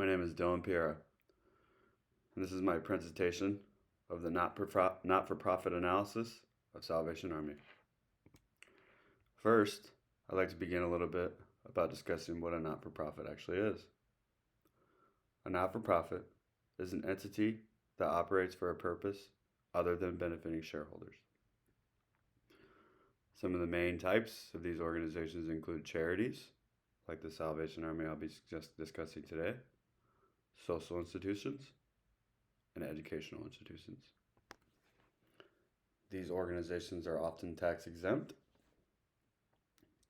My name is Dylan Piera, and this is my presentation of the not-for-profit analysis of Salvation Army. First, I'd like to begin a little bit about discussing what a not-for-profit actually is. A not-for-profit is an entity that operates for a purpose other than benefiting shareholders. Some of the main types of these organizations include charities, like the Salvation Army I'll be just discussing today, social institutions, and educational institutions. These organizations are often tax exempt.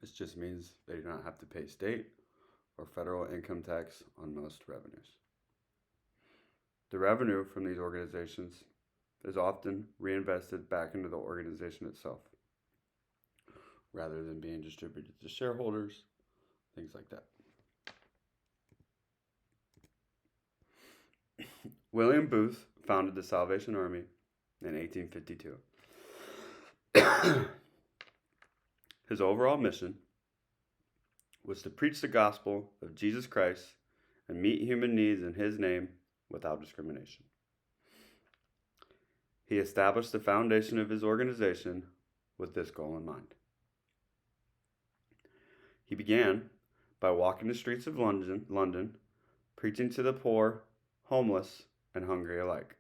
This just means they do not have to pay state or federal income tax on most revenues. The revenue from these organizations is often reinvested back into the organization itself, rather than being distributed to shareholders, things like that. William Booth founded the Salvation Army in 1852. His overall mission was to preach the gospel of Jesus Christ and meet human needs in His name without discrimination. He established the foundation of his organization with this goal in mind. He began by walking the streets of London, preaching to the poor, homeless, and hungry alike.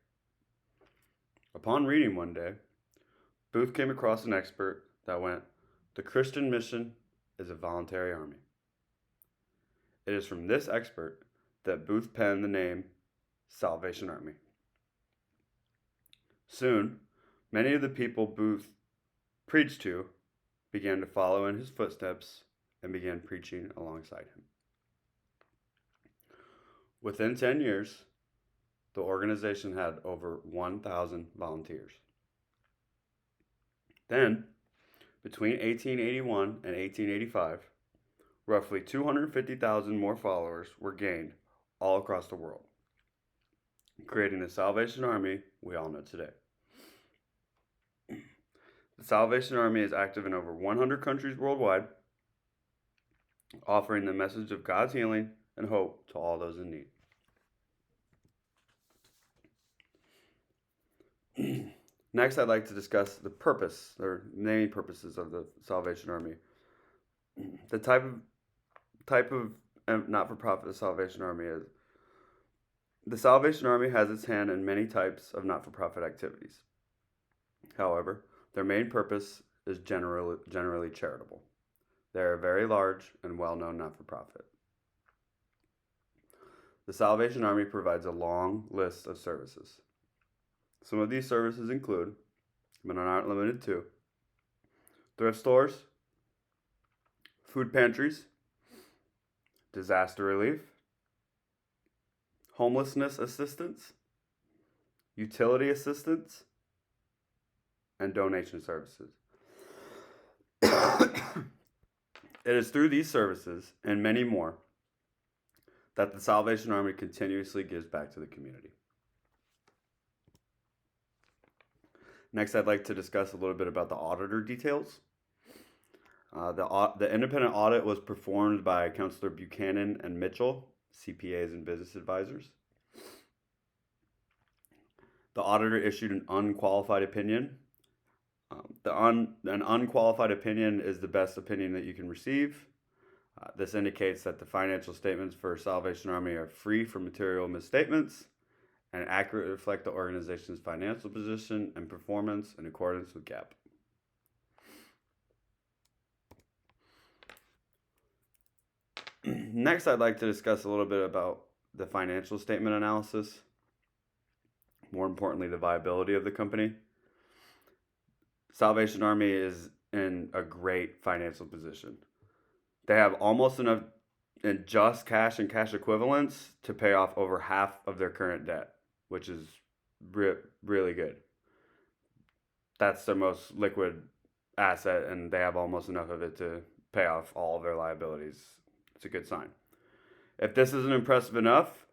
Upon reading one day, Booth came across an expert that went, "The Christian mission is a voluntary army." It is from this expert that Booth penned the name Salvation Army. Soon, many of the people Booth preached to began to follow in his footsteps and began preaching alongside him. Within 10 years, the organization had over 1,000 volunteers. Then, between 1881 and 1885, roughly 250,000 more followers were gained all across the world, creating the Salvation Army we all know today. The Salvation Army is active in over 100 countries worldwide, offering the message of God's healing and hope to all those in need. Next, I'd like to discuss the purpose, or main purposes of the Salvation Army. The type of not-for-profit the Salvation Army is. The Salvation Army has its hand in many types of not-for-profit activities. However, their main purpose is generally charitable. They are a very large and well-known not-for-profit. The Salvation Army provides a long list of services. Some of these services include, but are not limited to, thrift stores, food pantries, disaster relief, homelessness assistance, utility assistance, and donation services. It is through these services and many more that the Salvation Army continuously gives back to the community. Next, I'd like to discuss a little bit about the auditor details. The independent audit was performed by Counselor Buchanan and Mitchell, CPAs and business advisors. The auditor issued an unqualified opinion. An unqualified opinion is the best opinion that you can receive. This indicates that the financial statements for Salvation Army are free from material misstatements and accurately reflect the organization's financial position and performance in accordance with GAAP. Next, I'd like to discuss a little bit about the financial statement analysis. More importantly, the viability of the company. Salvation Army is in a great financial position. They have almost enough in just cash and cash equivalents to pay off over half of their current debt, which is really good. That's their most liquid asset, and they have almost enough of it to pay off all of their liabilities. It's a good sign. If this isn't impressive enough,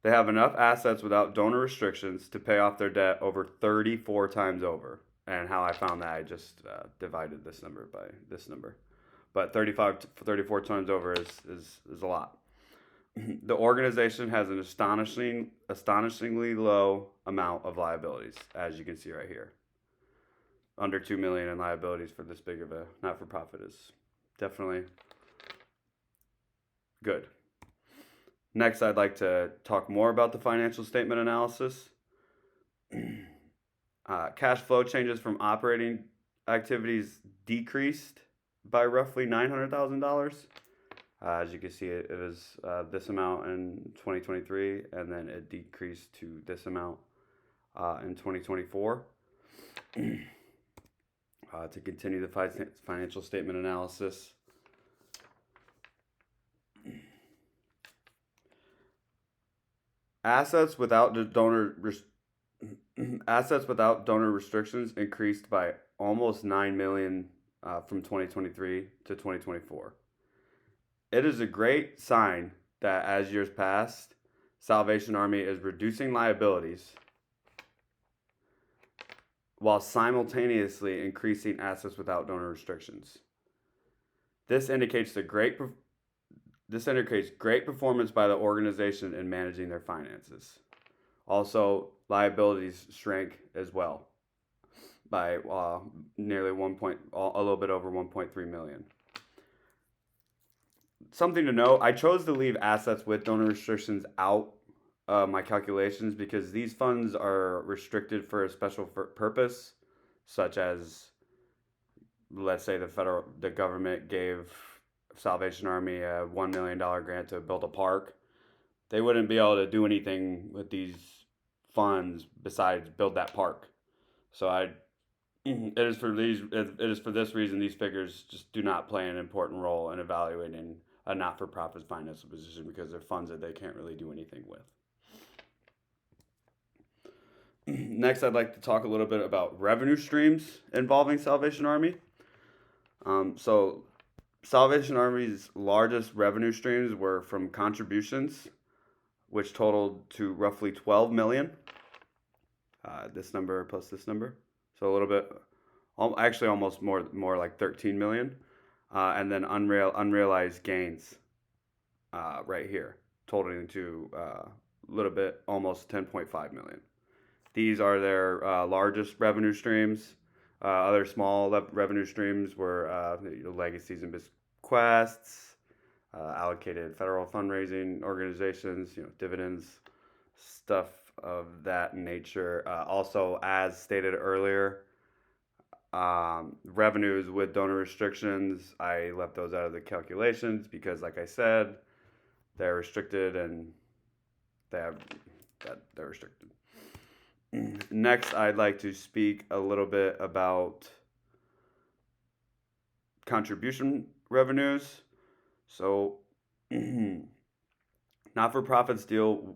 they have enough assets without donor restrictions to pay off their debt over 34 times over. And how I found that, I just divided this number by this number. But 34 times over is a lot. The organization has an astonishingly low amount of liabilities, as you can see right here. Under 2 million in liabilities for this big of a not-for-profit is definitely good. Next, I'd like to talk more about the financial statement analysis. Cash flow changes from operating activities decreased by roughly $900,000. As you can see, it was this amount in 2023, and then it decreased to this amount in 2024. To continue the financial statement analysis, assets without donor restrictions increased by almost 9 million from 2023 to 2024. It is a great sign that as years pass, Salvation Army is reducing liabilities while simultaneously increasing assets without donor restrictions. This indicates great performance by the organization in managing their finances. Also, liabilities shrank as well by nearly a little bit over 1.3 million. Something to note, I chose to leave assets with donor restrictions out of my calculations because these funds are restricted for a special purpose, such as, let's say the government gave Salvation Army a $1 million grant to build a park. They wouldn't be able to do anything with these funds besides build that park. So it is for this reason these figures just do not play an important role in evaluating a not-for-profit financial position because they're funds that they can't really do anything with. Next, I'd like to talk a little bit about revenue streams involving Salvation Army. So Salvation Army's largest revenue streams were from contributions, which totaled to roughly 12 million. This number plus this number. So a little bit, actually almost more like 13 million. And then unrealized gains right here, totaling to a little bit, almost 10.5 million. These are their largest revenue streams. Other small revenue streams were legacies and bequests, allocated federal fundraising organizations, dividends, stuff of that nature. Also, as stated earlier, revenues with donor restrictions, I left those out of the calculations because, like I said, they're restricted and they're restricted. Next, I'd like to speak a little bit about contribution revenues. So, not-for-profits deal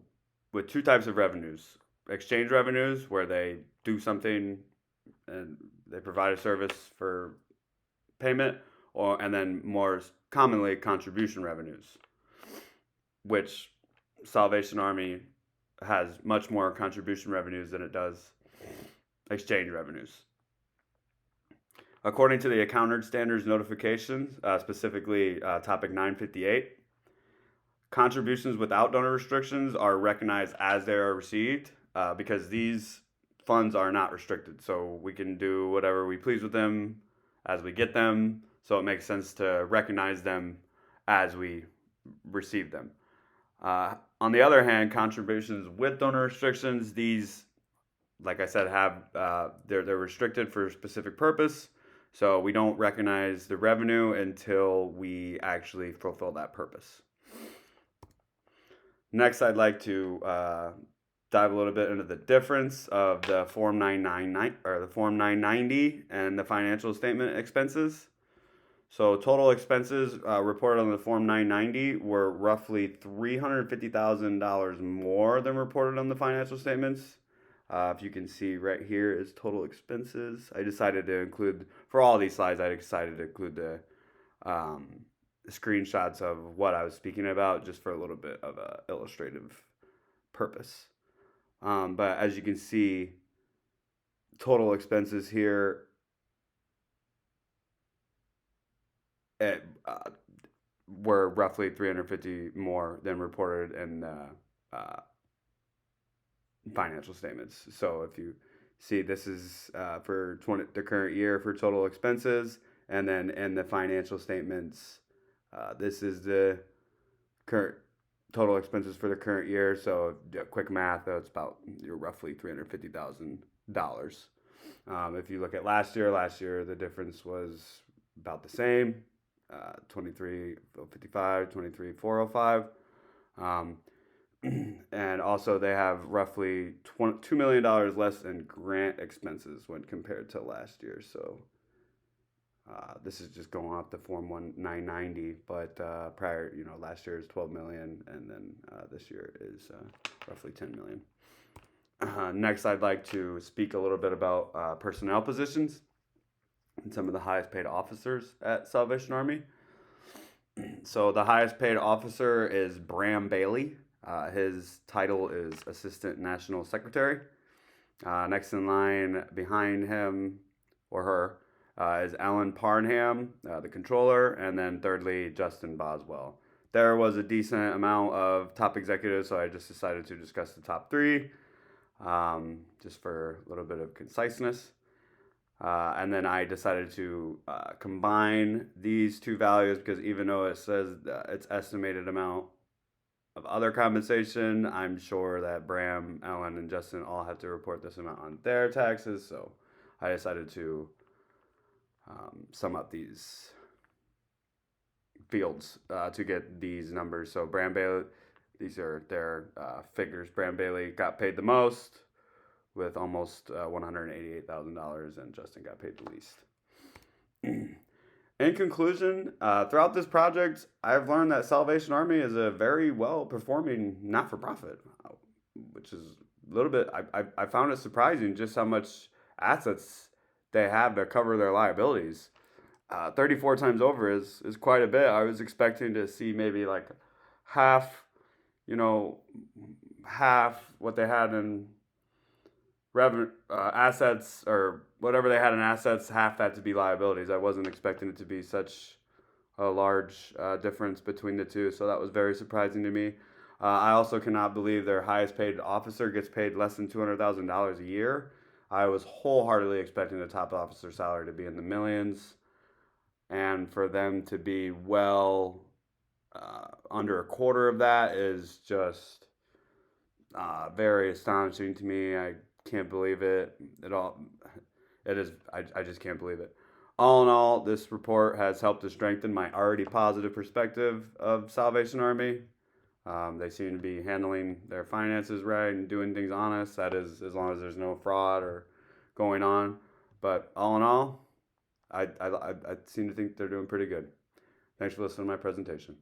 with two types of revenues: exchange revenues, where they do something and they provide a service for payment, and then more commonly contribution revenues, which Salvation Army has much more contribution revenues than it does exchange revenues. According to the Accounting Standards Notifications, specifically topic 958, contributions without donor restrictions are recognized as they are received because these funds are not restricted. So we can do whatever we please with them as we get them. So it makes sense to recognize them as we receive them. On the other hand, contributions with donor restrictions, these, like I said, they're restricted for a specific purpose. So we don't recognize the revenue until we actually fulfill that purpose. Next, I'd like to dive a little bit into the difference of the Form 999 or the Form 990 and the financial statement expenses. So total expenses reported on the Form 990 were roughly $350,000 more than reported on the financial statements. If you can see right here is total expenses. I decided to include, for all these slides, the screenshots of what I was speaking about just for a little bit of a illustrative purpose. But as you can see, total expenses here were roughly 350 more than reported in financial statements. So if you see, this is for the current year for total expenses, and then in the financial statements, this is the current total expenses for the current year. So quick math, it's about you're roughly $350,000. If you look at last year the difference was about the same, 23,455, 23,405. And also they have roughly $2 million less in grant expenses when compared to last year. So this is just going off the Form 990, but prior, last year is 12 million, and then this year is roughly 10 million. Next, I'd like to speak a little bit about personnel positions and some of the highest paid officers at Salvation Army. So the highest paid officer is Bram Bailey. His title is Assistant National Secretary. Next in line behind him or her is Alan Parnham, the controller, and then thirdly, Justin Boswell. There was a decent amount of top executives, so I just decided to discuss the top three, just for a little bit of conciseness. And then I decided to combine these two values because even though it says its estimated amount of other compensation, I'm sure that Bram, Ellen, and Justin all have to report this amount on their taxes. So I decided to sum up these fields to get these numbers. So Bram Bailey, these are their figures. Bram Bailey got paid the most with almost $188,000, and Justin got paid the least. In conclusion, throughout this project, I've learned that Salvation Army is a very well-performing not-for-profit, which is a little bit, I found it surprising just how much assets they have to cover their liabilities. 34 times over is quite a bit. I was expecting to see maybe like half, half what they had in revenue, assets, or whatever they had in assets, half that to be liabilities. I wasn't expecting it to be such a large difference between the two, so that was very surprising to me. I also cannot believe their highest paid officer gets paid less than $200,000 a year. I was wholeheartedly expecting the top officer salary to be in the millions, and for them to be well under a quarter of that is just very astonishing to me. I can't believe it at all. It is. I just can't believe it. All in all, this report has helped to strengthen my already positive perspective of Salvation Army. They seem to be handling their finances right and doing things honest. That is, as long as there's no fraud or going on. But all in all, I seem to think they're doing pretty good. Thanks for listening to my presentation.